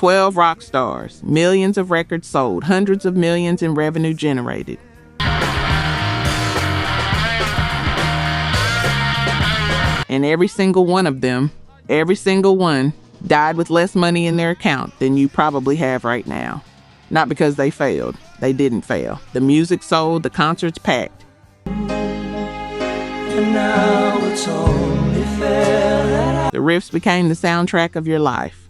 12 rock stars, millions of records sold, hundreds of millions in revenue generated. And every single one of them, every single one, died with less money in their account than you probably have right now. Not because they failed. They didn't fail. The music sold, the concerts packed. And now it's only fair that the riffs became the soundtrack of your life.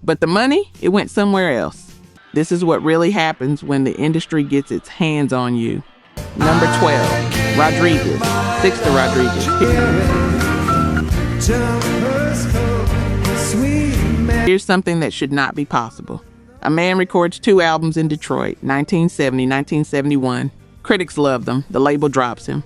But the money, it went somewhere else. This is what really happens when the industry gets its hands on you. Number 12, Rodriguez. Sixto Rodriguez. Here's something that should not be possible. A man records 2 albums in Detroit, 1970, 1971. Critics love them. The label drops him.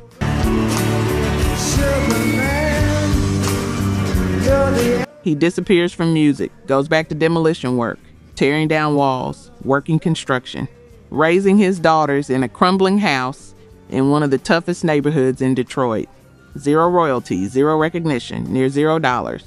He disappears from music, goes back to demolition work, tearing down walls, working construction, raising his daughters in a crumbling house in one of the toughest neighborhoods in Detroit. 0 royalties, 0 recognition, near $0.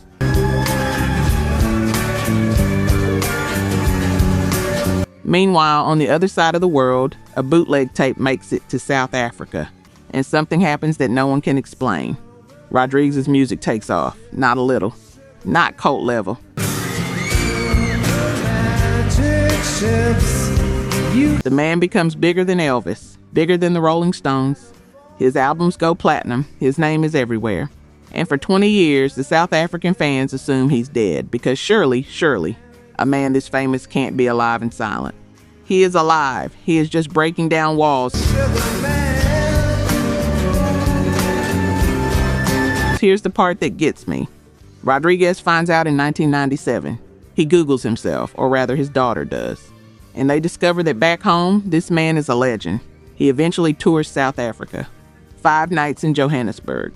Meanwhile, on the other side of the world, a bootleg tape makes it to South Africa, and something happens that no one can explain. Rodriguez's music takes off, not a little, not cult level. The man becomes bigger than Elvis, bigger than the Rolling Stones. His albums go platinum, his name is everywhere. And for 20 years, the South African fans assume he's dead, because surely, a man this famous can't be alive and silent. He is alive. He is just breaking down walls. Here's the part that gets me. Rodriguez finds out in 1997. He Googles himself, or rather his daughter does. And they discover that back home, this man is a legend. He eventually tours South Africa. 5 nights in Johannesburg.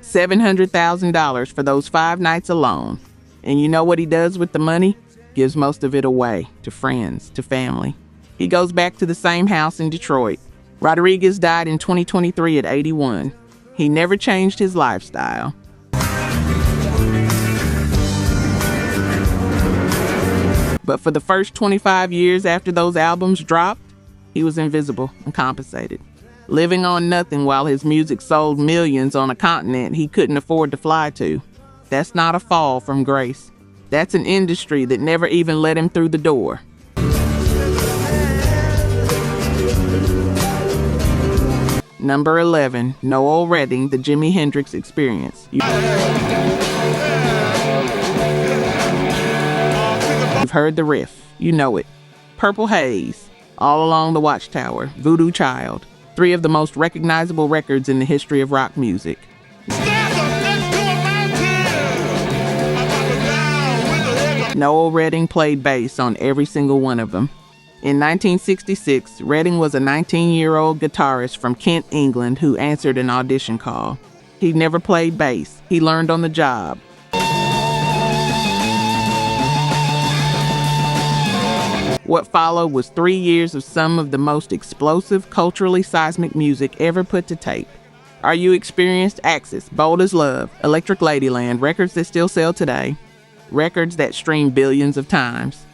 $700,000 for those 5 nights alone. And you know what he does with the money? Gives most of it away to friends, to family. He goes back to the same house in Detroit. Rodriguez died in 2023 at 81. He never changed his lifestyle. But for the first 25 years after those albums dropped, he was invisible and compensated, living on nothing while his music sold millions on a continent he couldn't afford to fly to. That's not a fall from grace. That's an industry that never even let him through the door. Number 11, Noel Redding, The Jimi Hendrix Experience. You've heard the riff. You know it. Purple Haze, All Along the Watchtower, Voodoo Child. 3 of the most recognizable records in the history of rock music. Noel Redding played bass on every single one of them. In 1966, Redding was a 19-year-old guitarist from Kent, England, who answered an audition call. He never played bass. He learned on the job. What followed was 3 years of some of the most explosive, culturally seismic music ever put to tape. Are You Experienced? Axis, Bold as Love, Electric Ladyland, records that still sell today, records that stream billions of times.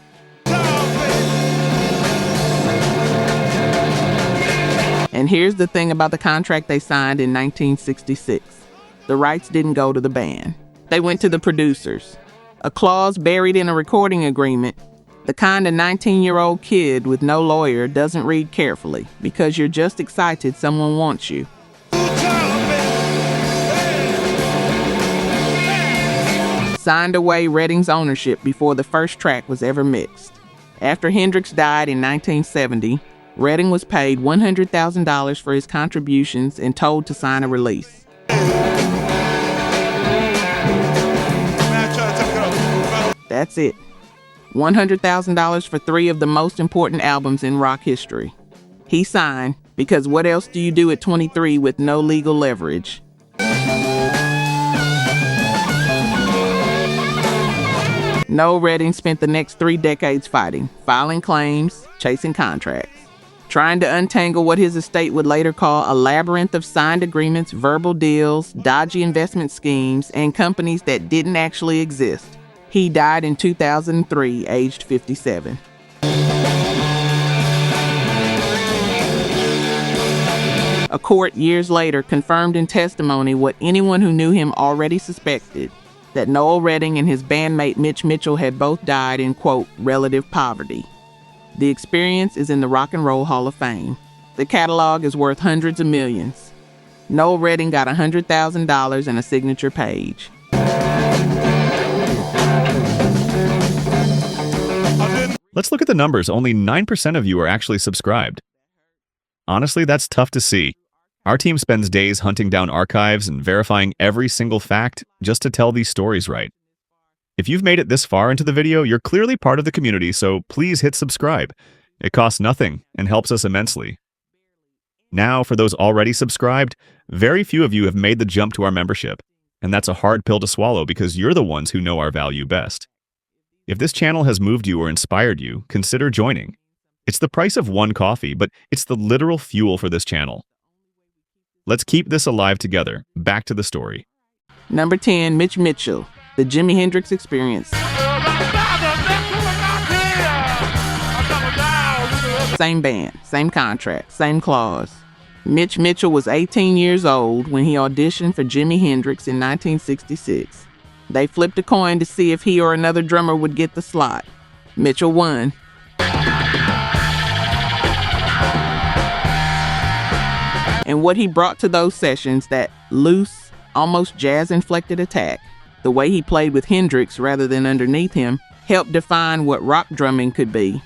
And here's the thing about the contract they signed in 1966. The rights didn't go to the band. They went to the producers. A clause buried in a recording agreement, the kind a 19-year-old kid with no lawyer doesn't read carefully because you're just excited someone wants you. Signed away Redding's ownership before the first track was ever mixed. After Hendrix died in 1970, Redding was paid $100,000 for his contributions and told to sign a release. That's it. $100,000 for 3 of the most important albums in rock history. He signed, because what else do you do at 23 with no legal leverage? Noel Redding spent the next 3 decades fighting, filing claims, chasing contracts. trying to untangle what his estate would later call a labyrinth of signed agreements, verbal deals, dodgy investment schemes, and companies that didn't actually exist. He died in 2003, aged 57. A court years later confirmed in testimony what anyone who knew him already suspected, that Noel Redding and his bandmate Mitch Mitchell had both died in, quote, relative poverty. The experience is in the Rock and Roll Hall of Fame. The catalog is worth hundreds of millions. Noel Redding got $100,000 and a signature page. Let's look at the numbers. Only 9% of you are actually subscribed. Honestly, that's tough to see. Our team spends days hunting down archives and verifying every single fact just to tell these stories right. If you've made it this far into the video, you're clearly part of the community, so please hit subscribe. It costs nothing and helps us immensely. Now, for those already subscribed, very few of you have made the jump to our membership, and that's a hard pill to swallow because you're the ones who know our value best. If this channel has moved you or inspired you, consider joining. It's the price of one coffee, but it's the literal fuel for this channel. Let's keep this alive together. Back to the story. Number 10, Mitch Mitchell, the Jimi Hendrix Experience. Same band, same contract, same clause. Mitch Mitchell was 18 years old when he auditioned for Jimi Hendrix in 1966. They flipped a coin to see if he or another drummer would get the slot. Mitchell won. And what he brought to those sessions, that loose, almost jazz-inflected attack, the way he played with Hendrix rather than underneath him, helped define what rock drumming could be.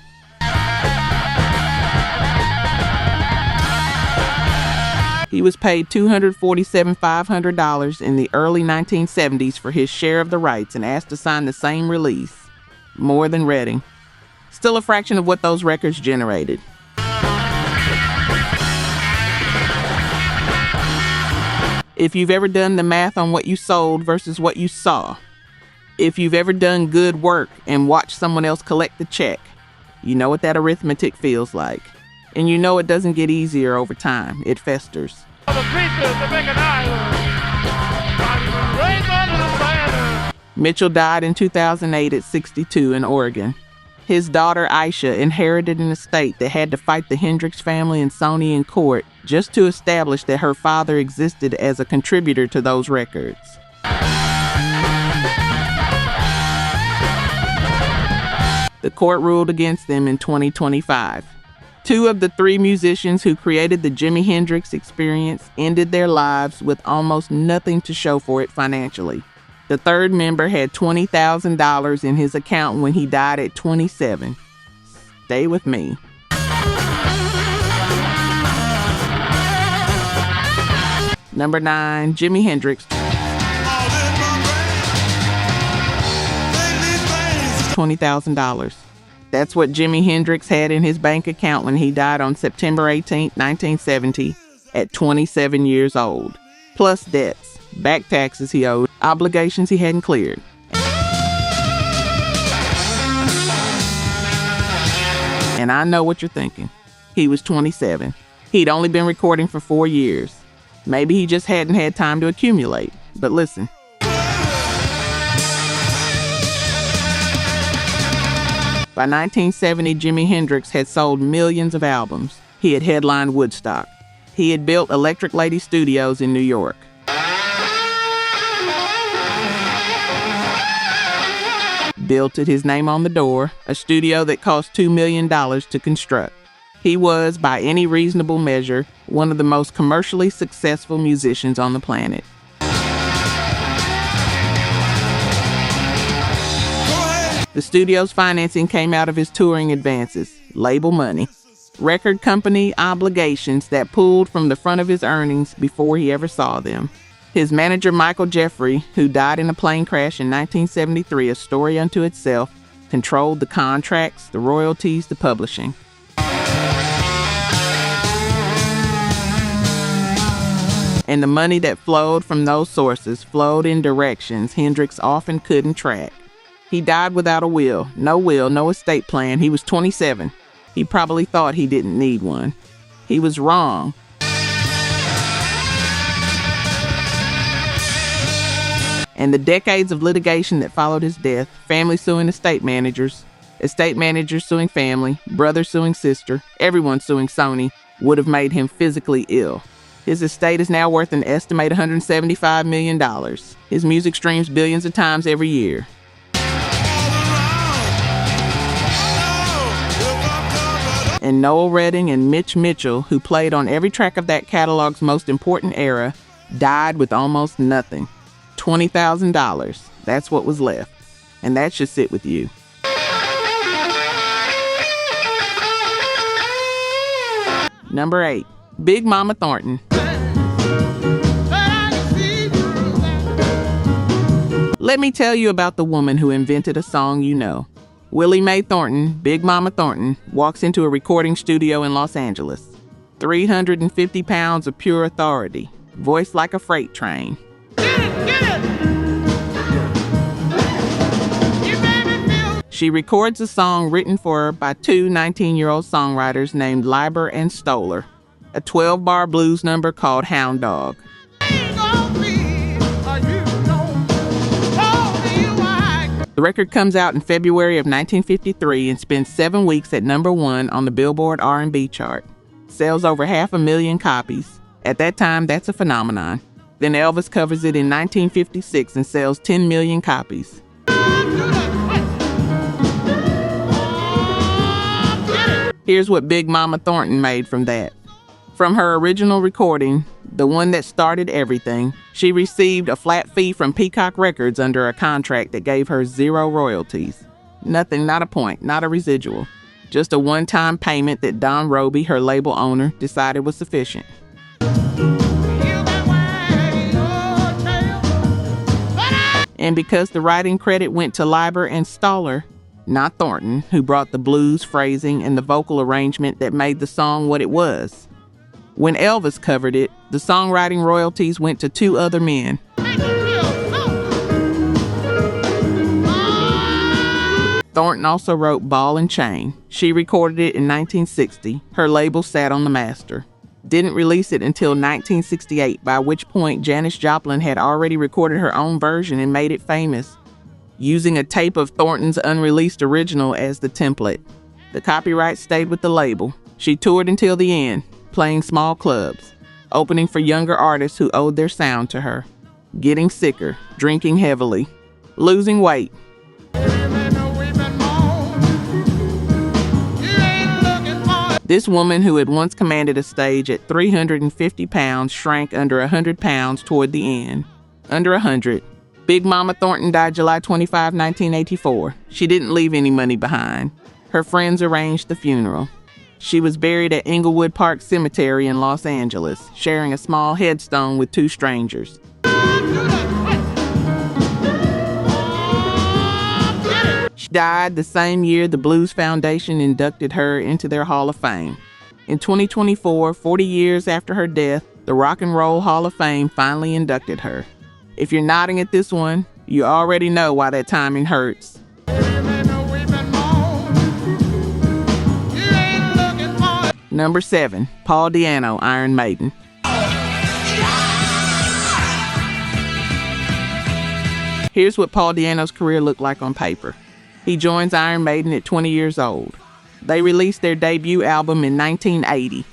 He was paid $247,500 in the early 1970s for his share of the rights and asked to sign the same release. More than Redding. Still a fraction of what those records generated. If you've ever done the math on what you sold versus what you saw, if you've ever done good work and watched someone else collect the check, you know what that arithmetic feels like. And you know it doesn't get easier over time. It festers. Mitchell died in 2008 at 62 in Oregon. His daughter Aisha inherited an estate that had to fight the Hendrix family and Sony in court just to establish that her father existed as a contributor to those records. The court ruled against them in 2025. Two of the three musicians who created the Jimi Hendrix Experience ended their lives with almost nothing to show for it financially. The third member had $20,000 in his account when he died at 27. Stay with me. Number 9, Jimi Hendrix. $20,000. That's what Jimi Hendrix had in his bank account when he died on September 18, 1970, at 27 years old. Plus debts, back taxes he owed, obligations he hadn't cleared. And I know what you're thinking. He was 27. He'd only been recording for 4 years. Maybe he just hadn't had time to accumulate. But listen. By 1970, Jimi Hendrix had sold millions of albums. He had headlined Woodstock. He had built Electric Lady Studios in New York. Built it, his name on the door, a studio that cost $2 million to construct. He was, by any reasonable measure, one of the most commercially successful musicians on the planet. The studio's financing came out of his touring advances, label money, record company obligations that pooled from the front of his earnings before he ever saw them. His manager, Michael Jeffrey, who died in a plane crash in 1973, a story unto itself, controlled the contracts, the royalties, the publishing. And the money that flowed from those sources flowed in directions Hendrix often couldn't track. He died without a will, no estate plan. He was 27. He probably thought he didn't need one. He was wrong. And the decades of litigation that followed his death, family suing estate managers suing family, brother suing sister, everyone suing Sony, would have made him physically ill. His estate is now worth an estimated $175 million. His music streams billions of times every year. And Noel Redding and Mitch Mitchell, who played on every track of that catalog's most important era, died with almost nothing. $20,000. That's what was left. And that should sit with you. Number 8. Big Mama Thornton. Let me tell you about the woman who invented a song you know. Willie Mae Thornton, Big Mama Thornton, walks into a recording studio in Los Angeles. 350 pounds of pure authority, voice like a freight train. She records a song written for her by two 19-year-old songwriters named Leiber and Stoller, a 12-bar blues number called Hound Dog. The record comes out in February of 1953 and spends 7 weeks at number 1 on the Billboard R&B chart. Sells over 500,000 copies. At that time, that's a phenomenon. Then Elvis covers it in 1956 and sells 10 million copies. Here's what Big Mama Thornton made from that. From her original recording, the one that started everything, she received a flat fee from Peacock Records under a contract that gave her 0 royalties. Nothing, not a point, not a residual. Just a one-time payment that Don Roby, her label owner, decided was sufficient. And because the writing credit went to Leiber and Stoller, not Thornton, who brought the blues, phrasing, and the vocal arrangement that made the song what it was. When Elvis covered it, the songwriting royalties went to 2 other men. Thornton also wrote Ball and Chain. She recorded it in 1960. Her label sat on the master. Didn't release it until 1968, by which point Janis Joplin had already recorded her own version and made it famous, using a tape of Thornton's unreleased original as the template. The copyright stayed with the label. She toured until the end, playing small clubs, opening for younger artists who owed their sound to her, getting sicker, drinking heavily, losing weight. This woman, who had once commanded a stage at 350 pounds, shrank under 100 pounds toward the end. Under 100. Big Mama Thornton died July 25, 1984. She didn't leave any money behind. Her friends arranged the funeral. She was buried at Inglewood Park Cemetery in Los Angeles, sharing a small headstone with 2 strangers. She died the same year the Blues Foundation inducted her into their Hall of Fame. In 2024, 40 years after her death, the Rock and Roll Hall of Fame finally inducted her. If you're nodding at this one, you already know why that timing hurts. Number 7, Paul Di'Anno, Iron Maiden. Here's what Paul Di'Anno's career looked like on paper. He joins Iron Maiden at 20 years old. They released their debut album in 1980.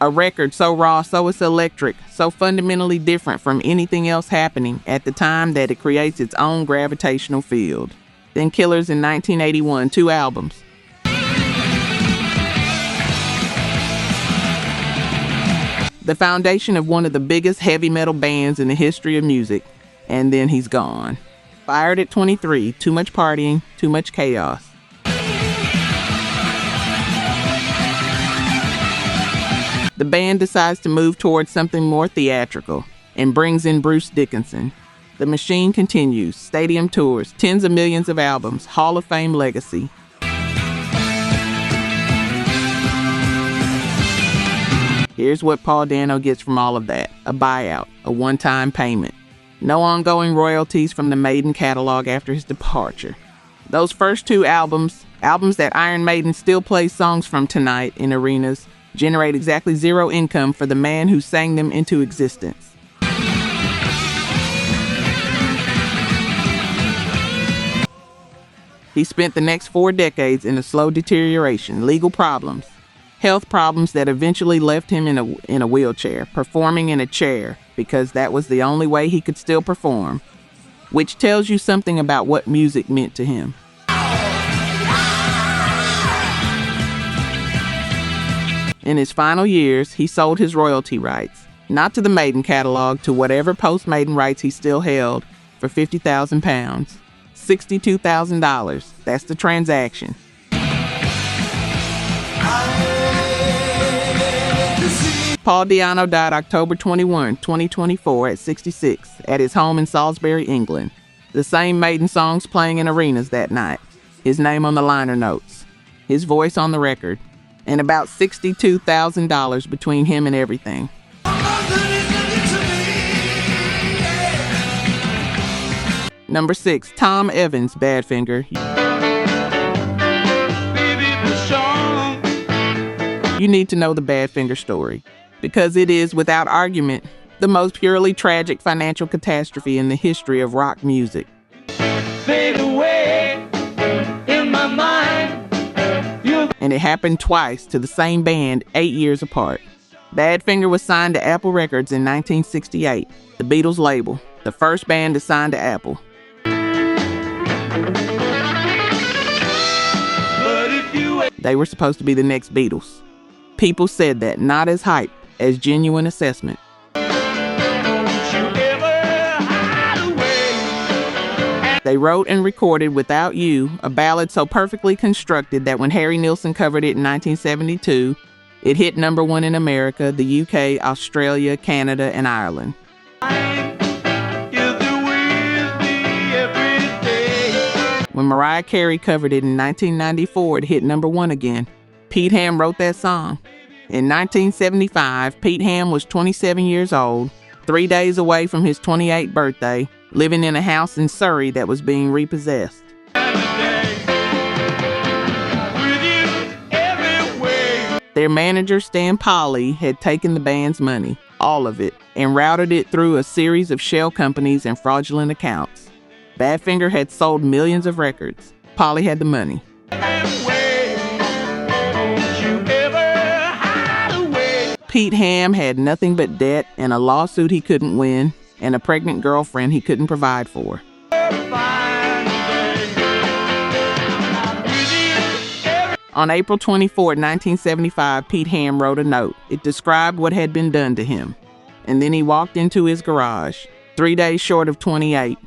A record so raw, so it's electric, so fundamentally different from anything else happening at the time that it creates its own gravitational field. Then Killers in 1981, 2 albums. The foundation of one of the biggest heavy metal bands in the history of music, and then he's gone. Fired at 23, too much partying, too much chaos. The band decides to move towards something more theatrical and brings in Bruce Dickinson. The machine continues, stadium tours, tens of millions of albums, Hall of Fame legacy. Here's what Paul Di'Anno gets from all of that: a buyout, a one-time payment. No ongoing royalties from the Maiden catalog after his departure. Those first two albums that Iron Maiden still plays songs from tonight in arenas, generate exactly zero income for the man who sang them into existence. He spent the next 4 decades in a slow deterioration, legal problems, health problems that eventually left him in a wheelchair, performing in a chair, because that was the only way he could still perform, which tells you something about what music meant to him. In his final years, he sold his royalty rights, not to the Maiden catalog, to whatever post-Maiden rights he still held, for £50,000. $62,000. That's the transaction. Paul Di'Anno died October 21, 2024 at 66 at his home in Salisbury, England. The same Maiden songs playing in arenas that night. His name on the liner notes. His voice on the record. And about $62,000 between him and everything. Number 6, Tom Evans, Badfinger. You need to know the Badfinger story, because it is, without argument, the most purely tragic financial catastrophe in the history of rock music. Fade away in my mind. And it happened twice to the same band 8 years apart. Badfinger was signed to Apple Records in 1968, the Beatles label, the first band to sign to Apple. They were supposed to be the next Beatles. People said that, not as hype, as genuine assessment. They wrote and recorded Without You, a ballad so perfectly constructed that when Harry Nilsson covered it in 1972, it hit number 1 in America, the UK, Australia, Canada, and Ireland. When Mariah Carey covered it in 1994, it hit number 1 again. Pete Ham wrote that song. In 1975, Pete Ham was 27 years old, 3 days away from his 28th birthday, living in a house in Surrey that was being repossessed. Their manager, Stan Polly, had taken the band's money, all of it, and routed it through a series of shell companies and fraudulent accounts. Badfinger had sold millions of records. Polly had the money. Pete Ham had nothing but debt and a lawsuit he couldn't win, and a pregnant girlfriend he couldn't provide for. On April 24, 1975, Pete Ham wrote a note. It described what had been done to him. And then he walked into his garage, 3 days short of 28.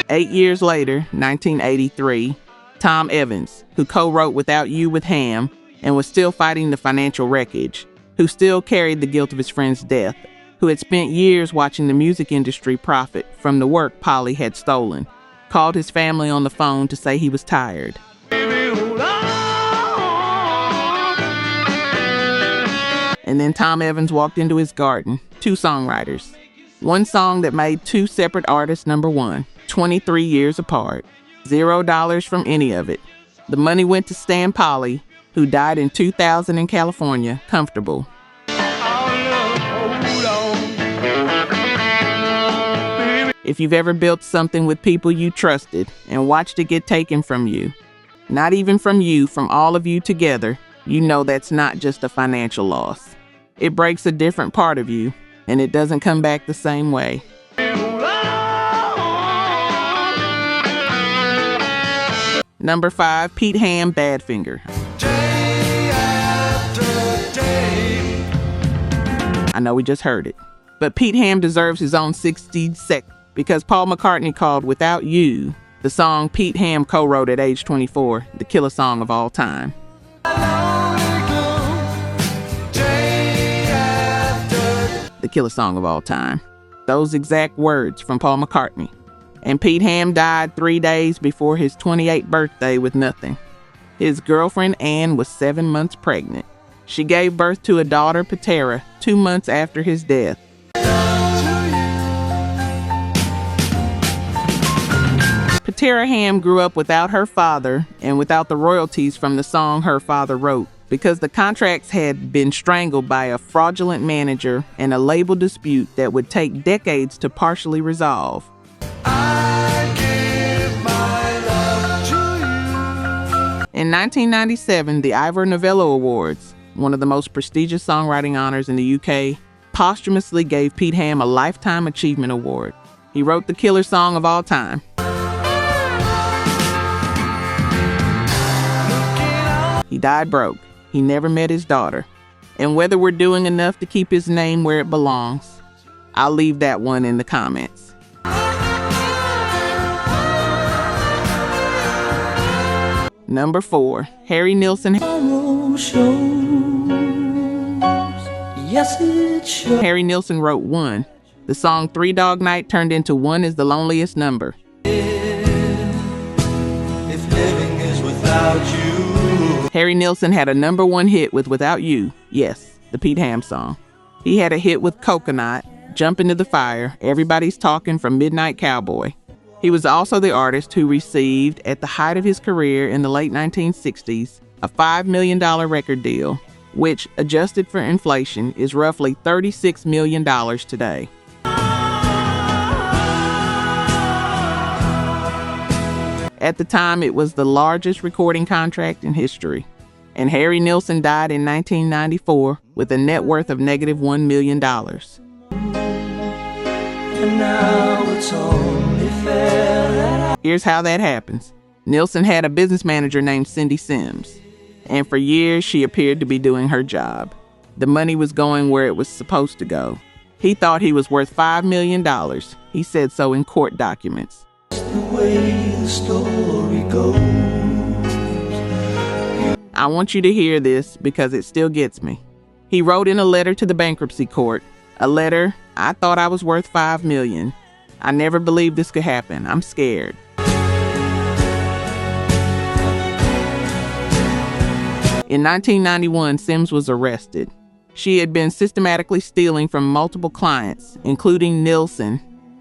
8 years later, 1983, Tom Evans, who co-wrote Without You with Ham and was still fighting the financial wreckage, who still carried the guilt of his friend's death, who had spent years watching the music industry profit from the work Polly had stolen, called his family on the phone to say he was tired. And then Tom Evans walked into his garden, 2 songwriters. One song that made 2 separate artists number 1, 23 years apart. $0 from any of it. The money went to Stan Polly, who died in 2000 in California, comfortable. If you've ever built something with people you trusted and watched it get taken from you, not even from you, from all of you together, you know that's not just a financial loss. It breaks a different part of you, and it doesn't come back the same way. Number 5, Pete Ham, Badfinger. I know we just heard it, but Pete Ham deserves his own 60 seconds because Paul McCartney called Without You, the song Pete Ham co-wrote at age 24, the killer song of all time. The killer song of all time. Those exact words from Paul McCartney. And Pete Ham died 3 days before his 28th birthday with nothing. His girlfriend Ann was 7 months pregnant. She gave birth to a daughter, Patera, 2 months after his death. Patera Ham grew up without her father and without the royalties from the song her father wrote, because the contracts had been strangled by a fraudulent manager and a label dispute that would take decades to partially resolve. In 1997, the Ivor Novello Awards, one of the most prestigious songwriting honors in the UK, posthumously gave Pete Ham a Lifetime Achievement Award. He wrote the killer song of all time. He died broke. He never met his daughter. And whether we're doing enough to keep his name where it belongs, I'll leave that one in the comments. Number 4, Harry Nilsson. Harry Nilsson wrote One. The song Three Dog Night turned into One is the Loneliest Number. If living is without you. Harry Nilsson had a #1 hit with Without You, yes, the Pete Ham song. He had a hit with Coconut, Jump Into the Fire, Everybody's Talking from Midnight Cowboy. He was also the artist who received, at the height of his career in the late 1960s, a $5 million record deal, which, adjusted for inflation, is roughly $36 million today. At the time, it was the largest recording contract in history, and Harry Nilsson died in 1994 with a net worth of -$1 million. And now it's only fair that Here's how that happens. Nilsson had a business manager named Cindy Sims, and for years she appeared to be doing her job. The money was going where it was supposed to go. He thought he was worth $5 million. He said so in court documents. The way the story goes. I want you to hear this because it still gets me. He wrote in a letter to the bankruptcy court, a letter, I thought I was worth $5 million. I never believed this could happen. I'm scared. In 1991, Sims was arrested. She had been systematically stealing from multiple clients, including Nilsson,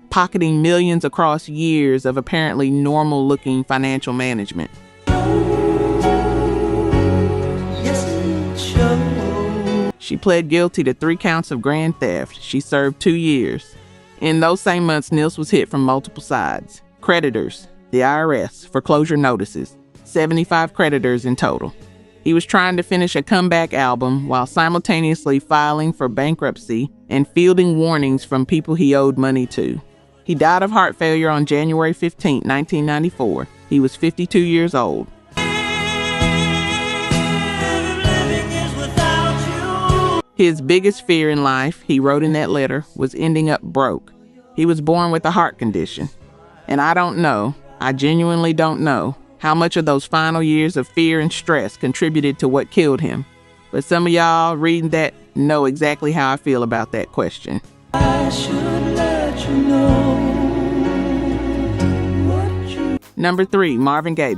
pocketing millions across years of apparently normal-looking financial management. She pled guilty to 3 counts of grand theft. She served 2 years. In those same months, Nils was hit from multiple sides. Creditors, the IRS, foreclosure notices, 75 creditors in total. He was trying to finish a comeback album while simultaneously filing for bankruptcy and fielding warnings from people he owed money to. He died of heart failure on January 15, 1994. He was 52 years old. His biggest fear in life, he wrote in that letter, was ending up broke. He was born with a heart condition. And I don't know, I genuinely don't know, how much of those final years of fear and stress contributed to what killed him. But some of y'all reading that know exactly how I feel about that question. I should let you know what you... Number 3, Marvin Gaye.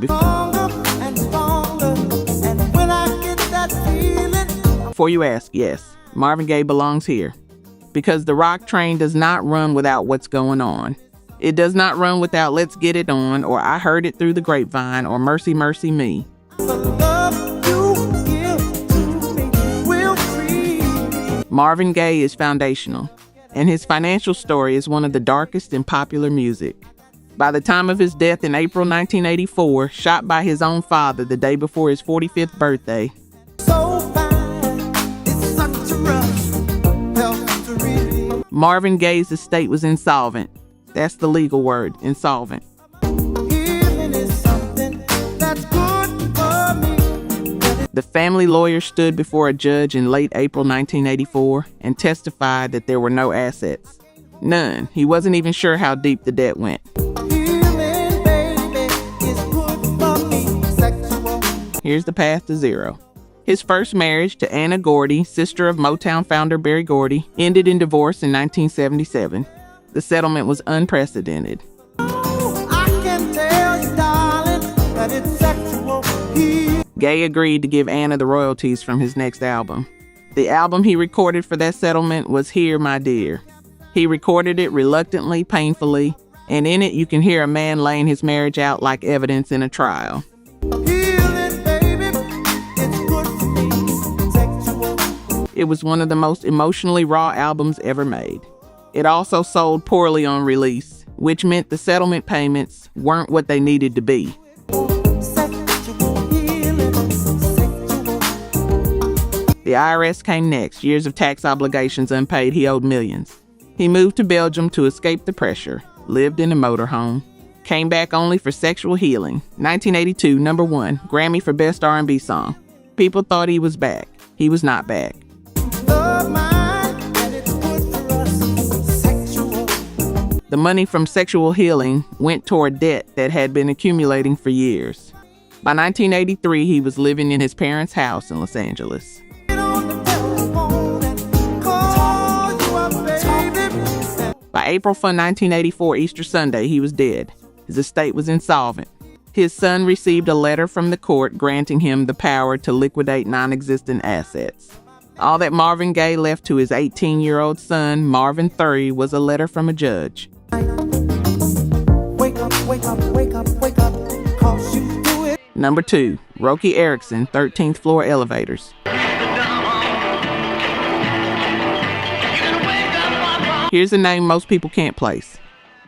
Before you ask, yes, Marvin Gaye belongs here. Because the rock train does not run without What's Going On. It does not run without Let's Get It On, or I Heard It Through the Grapevine, or Mercy, Mercy Me. Marvin Gaye is foundational, and his financial story is one of the darkest in popular music. By the time of his death in April 1984, shot by his own father the day before his 45th birthday, Marvin Gaye's estate was insolvent. That's the legal word, insolvent. The family lawyer stood before a judge in late April 1984 and testified that there were no assets. None. He wasn't even sure how deep the debt went. Here's the path to zero. His first marriage to Anna Gordy, sister of Motown founder Berry Gordy, ended in divorce in 1977. The settlement was unprecedented. Gaye agreed to give Anna the royalties from his next album. The album he recorded for that settlement was Here, My Dear. He recorded it reluctantly, painfully, and in it you can hear a man laying his marriage out like evidence in a trial. It was one of the most emotionally raw albums ever made. It also sold poorly on release, which meant the settlement payments weren't what they needed to be. The IRS came next, years of tax obligations unpaid, he owed millions. He moved to Belgium to escape the pressure, lived in a motorhome, came back only for Sexual Healing. 1982, number 1, Grammy for Best R&B Song. People thought he was back. He was not back. The money from Sexual Healing went toward debt that had been accumulating for years. By 1983, he was living in his parents' house in Los Angeles. By April 1984, Easter Sunday, he was dead. His estate was insolvent. His son received a letter from the court granting him the power to liquidate non-existent assets. All that Marvin Gaye left to his 18-year-old son, Marvin III, was a letter from a judge. Wake up, wake up, wake up, wake up, 'cause you do it. Number 2, Roky Erickson, 13th Floor Elevators. Here's a name most people can't place,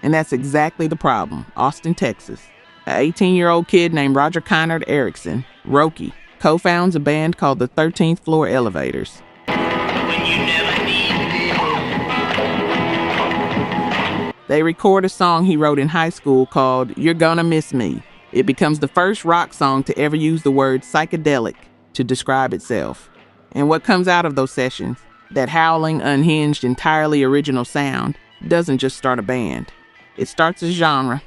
and that's exactly the problem. Austin, Texas. An 18-year-old kid named Roger Kynard Erickson, Roky, co-founds a band called the 13th Floor Elevators. They record a song he wrote in high school called You're Gonna Miss Me. It becomes the first rock song to ever use the word psychedelic to describe itself. And what comes out of those sessions, that howling, unhinged, entirely original sound, doesn't just start a band. It starts a genre.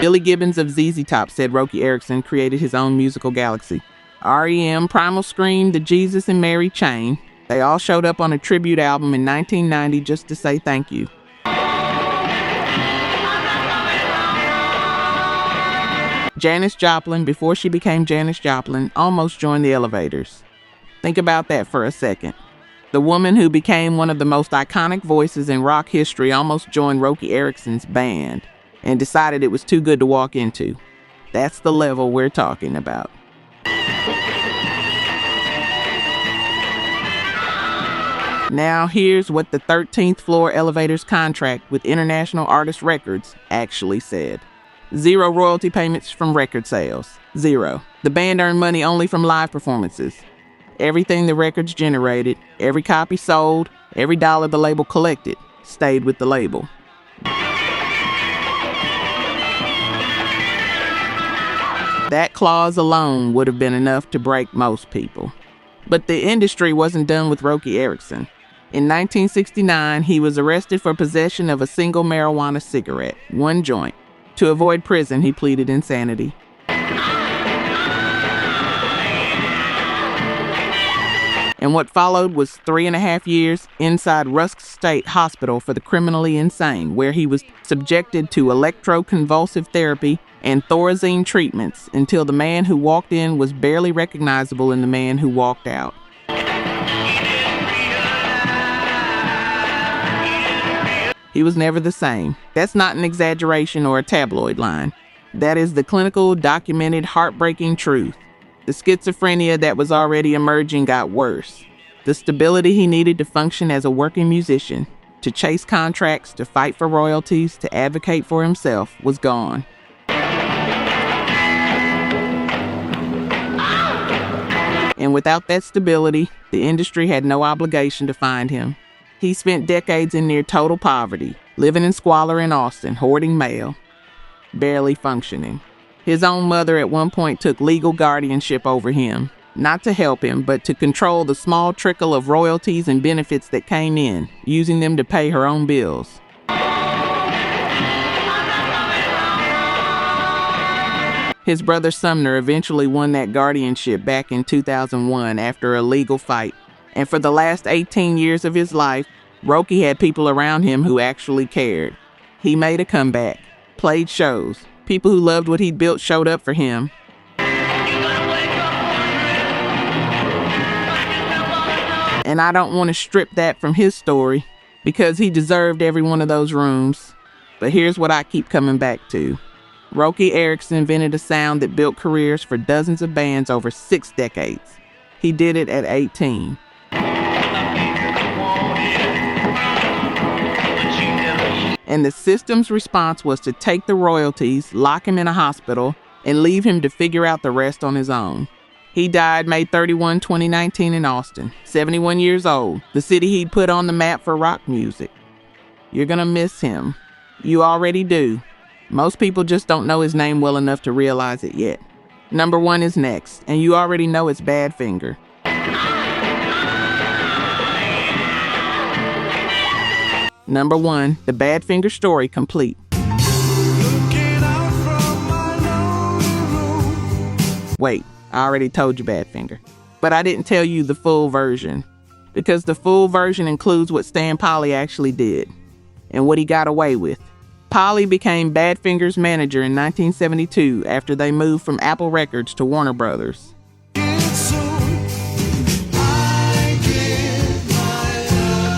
Billy Gibbons of ZZ Top said Roky Erickson created his own musical galaxy. R.E.M., Primal Scream, the Jesus and Mary Chain, they all showed up on a tribute album in 1990 just to say thank you. Janis Joplin, before she became Janis Joplin, almost joined the Elevators. Think about that for a second. The woman who became one of the most iconic voices in rock history almost joined Roky Erickson's band and decided it was too good to walk into. That's the level we're talking about. Now here's what the 13th Floor Elevators contract with International Artist Records actually said. 0 royalty payments from record sales. 0. The band earned money only from live performances. Everything the records generated, every copy sold, every dollar the label collected, stayed with the label. That clause alone would have been enough to break most people. But the industry wasn't done with Roky Erickson. In 1969, he was arrested for possession of a single marijuana cigarette, 1 joint. To avoid prison, he pleaded insanity. And what followed was 3.5 years inside Rusk State Hospital for the Criminally Insane, where he was subjected to electroconvulsive therapy and Thorazine treatments until the man who walked in was barely recognizable in the man who walked out. He was never the same. That's not an exaggeration or a tabloid line. That is the clinical, documented, heartbreaking truth. The schizophrenia that was already emerging got worse. The stability he needed to function as a working musician, to chase contracts, to fight for royalties, to advocate for himself, was gone. And without that stability, the industry had no obligation to find him. He spent decades in near total poverty, living in squalor in Austin, hoarding mail, barely functioning. His own mother at one point took legal guardianship over him, not to help him, but to control the small trickle of royalties and benefits that came in, using them to pay her own bills. His brother Sumner eventually won that guardianship back in 2001 after a legal fight. And for the last 18 years of his life, Roky had people around him who actually cared. He made a comeback, played shows. People who loved what he'd built showed up for him. And I don't want to strip that from his story, because he deserved every one of those rooms. But here's what I keep coming back to. Roky Erickson invented a sound that built careers for dozens of bands over 6 decades. He did it at 18. And the system's response was to take the royalties, lock him in a hospital, and leave him to figure out the rest on his own. He died May 31, 2019 in Austin, 71 years old, the city he'd put on the map for rock music. You're gonna miss him. You already do. Most people just don't know his name well enough to realize it yet. Number 1 is next, and you already know it's Badfinger. Number 1, the Badfinger story complete. Wait, I already told you Badfinger. But I didn't tell you the full version, because the full version includes what Stan Polly actually did, and what he got away with. Polly became Badfinger's manager in 1972 after they moved from Apple Records to Warner Brothers.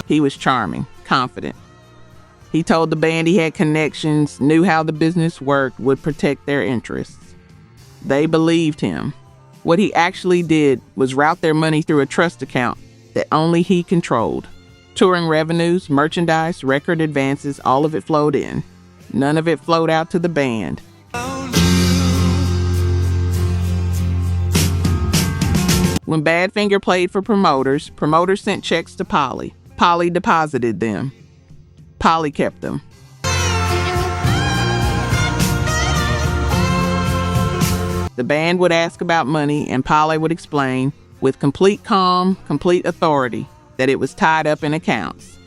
He was charming, confident. He told the band he had connections, knew how the business worked, would protect their interests. They believed him. What he actually did was route their money through a trust account that only he controlled. Touring revenues, merchandise, record advances, all of it flowed in. None of it flowed out to the band. When Badfinger played for promoters, promoters sent checks to Polly. Polly deposited them. Polly kept them. The band would ask about money, and Polly would explain, with complete calm, complete authority, that it was tied up in accounts.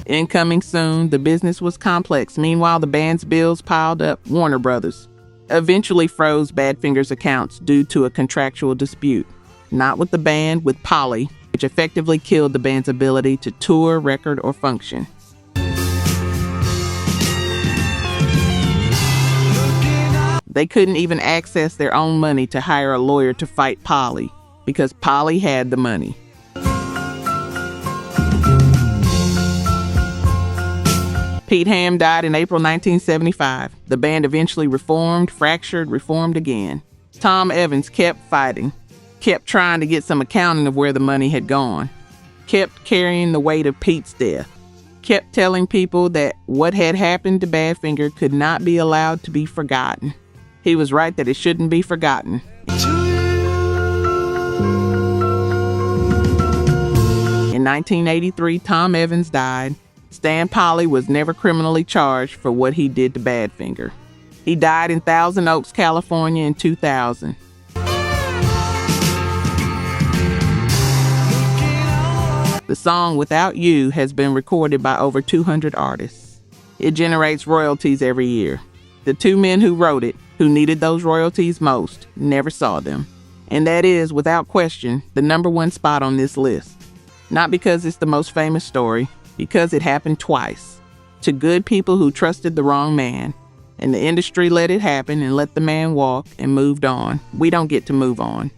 Incoming soon, the business was complex. Meanwhile, the band's bills piled up. Warner Brothers eventually froze Badfinger's accounts due to a contractual dispute. Not with the band, with Polly, which effectively killed the band's ability to tour, record, or function. They couldn't even access their own money to hire a lawyer to fight Polly, because Polly had the money. Pete Ham died in April 1975. The band eventually reformed, fractured, reformed again. Tom Evans kept fighting, kept trying to get some accounting of where the money had gone, kept carrying the weight of Pete's death, kept telling people that what had happened to Badfinger could not be allowed to be forgotten. He was right that it shouldn't be forgotten. In 1983, Tom Evans died. Stan Polly was never criminally charged for what he did to Badfinger. He died in Thousand Oaks, California in 2000. The song Without You has been recorded by over 200 artists. It generates royalties every year. The 2 men who wrote it, who needed those royalties most, never saw them. And that is, without question, the number 1 spot on this list. Not because it's the most famous story, because it happened twice, to good people who trusted the wrong man, and the industry let it happen and let the man walk and moved on. We don't get to move on.